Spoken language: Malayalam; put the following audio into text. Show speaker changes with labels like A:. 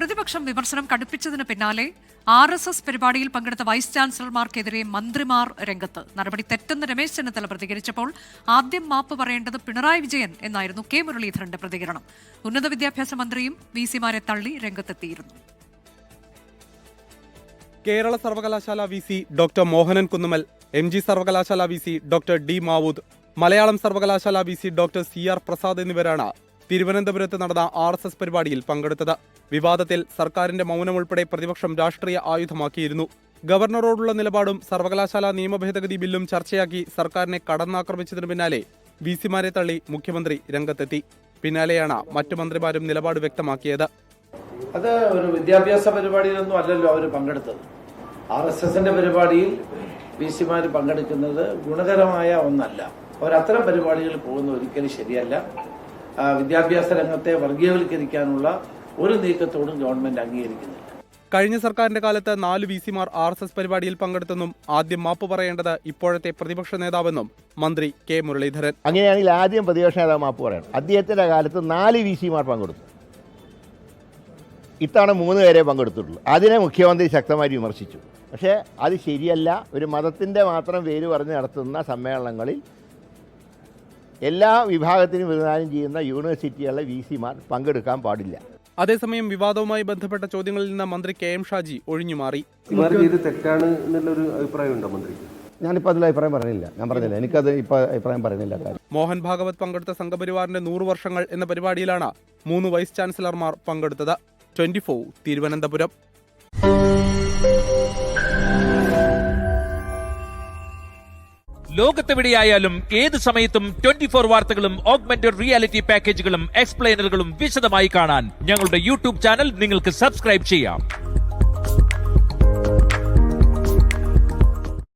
A: പ്രതിപക്ഷം വിമർശനം കടുപ്പിച്ചതിന് പിന്നാലെ RSS പരിപാടിയിൽ പങ്കെടുത്ത വൈസ് ചാൻസലർമാർക്കെതിരെ മന്ത്രിമാർ രംഗത്ത്. നടപടി തെറ്റെന്ന് രമേശ് ചെന്നിത്തല പ്രതികരിച്ചപ്പോൾ ആദ്യം മാപ്പ് പറയേണ്ടത് പിണറായി വിജയൻ എന്നായിരുന്നു കെ മുരളീധരന്റെ പ്രതികരണം. ഉന്നത വിദ്യാഭ്യാസ മന്ത്രിയും VC-മാരെ തള്ളി രംഗത്തെത്തിയിരുന്നു.
B: കേരള സർവകലാശാല VC doctor Mohanan Kunnummal, MG സർവകലാശാല VC doctor D Mavood, Malayalam സർവകലാശാല VC ഡോക്ടർ CR പ്രസാദ് എന്നിവരാണ് തിരുവനന്തപുരത്ത് നടന്ന RSS പരിപാടിയിൽ പങ്കെടുത്തത്. വിവാദത്തിൽ സർക്കാരിന്റെ മൗനം ഉൾപ്പെടെ പ്രതിപക്ഷം രാഷ്ട്രീയ ആയുധമാക്കിയിരുന്നു. ഗവർണറോടുള്ള നിലപാടും സർവകലാശാല നിയമഭേദഗതി ബില്ലും ചർച്ചയാക്കി സർക്കാരിനെ കടന്നാക്രമിച്ചതിനു പിന്നാലെ VC-മാരെ തള്ളി മുഖ്യമന്ത്രി രംഗത്തെത്തി. പിന്നാലെയാണ് മറ്റു മന്ത്രിമാരും നിലപാട് വ്യക്തമാക്കിയത്.
C: അത് ഒരു വിദ്യാഭ്യാസ പരിപാടിയിലൊന്നും അല്ലല്ലോ അവർ പങ്കെടുത്തത്. RSSന്റെ പരിപാടിയിൽ VC-മാർ പങ്കെടുക്കുന്നത് ഗുണകരമായ ഒന്നല്ല. അവരത്തരം പരിപാടികളിൽ പോകുന്നത് ഒരിക്കലും ശരിയല്ല. വിദ്യാഭ്യാസ രംഗത്തെ വർഗീയവൽക്കരിക്കാനുള്ള ഒരു നീക്കത്തോടും ഗവൺമെന്റ് അംഗീകരിക്കുന്നില്ല.
B: കഴിഞ്ഞ സർക്കാരിന്റെ കാലത്ത് 4 VC-മാർ RSS പരിപാടിയിൽ പങ്കെടുത്തെന്നും ആദ്യം മാപ്പ് പറയേണ്ടത് ഇപ്പോഴത്തെ പ്രതിപക്ഷ നേതാവെന്നും മന്ത്രി കെ മുരളീധരൻ.
D: അങ്ങനെയാണെങ്കിൽ ആദ്യം പ്രതിപക്ഷ നേതാവ് മാപ്പ് പറയണം. അദ്ദേഹത്തിന്റെ കാലത്ത് 4 VC-മാർ പങ്കെടുത്തു. ഇത്തവണ 3 പേരെ പങ്കെടുത്തിട്ടുള്ളൂ. അതിനെ മുഖ്യമന്ത്രി ശക്തമായി വിമർശിച്ചു. പക്ഷേ അത് ശരിയല്ല. ഒരു മതത്തിൻ്റെ മാത്രം പേര് പറഞ്ഞ് നടത്തുന്ന സമ്മേളനങ്ങളിൽ എല്ലാ വിഭാഗത്തിനും വിധാനം ചെയ്യുന്ന യൂണിവേഴ്സിറ്റികളിലെ VC-മാർ പങ്കെടുക്കാൻ പാടില്ല.
B: അതേസമയം വിവാദവുമായി ബന്ധപ്പെട്ട ചോദ്യങ്ങളിൽ നിന്ന് മന്ത്രി KM ഷാജി ഒഴിഞ്ഞുമാറി.
E: തെറ്റാണ് എന്നുള്ളൊരു അഭിപ്രായമുണ്ടോ മന്ത്രിക്ക്?
D: ഞാനിപ്പോൾ അതിൽ അഭിപ്രായം പറയുന്നില്ല. ഞാൻ പറഞ്ഞില്ല, എനിക്കത് ഇപ്പോൾ അഭിപ്രായം പറയുന്നില്ല.
B: മോഹൻ ഭാഗവത് പങ്കെടുത്ത സംഘപരിവാറിന്റെ 100 വർഷങ്ങൾ എന്ന പരിപാടിയിലാണ് 3 വൈസ് ചാൻസലർമാർ പങ്കെടുത്തത്. 24 തിരുവനന്തപുരം.
F: ലോകത്തെവിടെയായാലും ഏത് സമയത്തും 24 വാർത്തകളും ഓഗ്മെന്റഡ് റിയാലിറ്റി പാക്കേജുകളും എക്സ്പ്ലെയിനറുകളും വിശദമായി കാണാൻ ഞങ്ങളുടെ YouTube ചാനൽ നിങ്ങൾക്ക് സബ്സ്ക്രൈബ് ചെയ്യാം.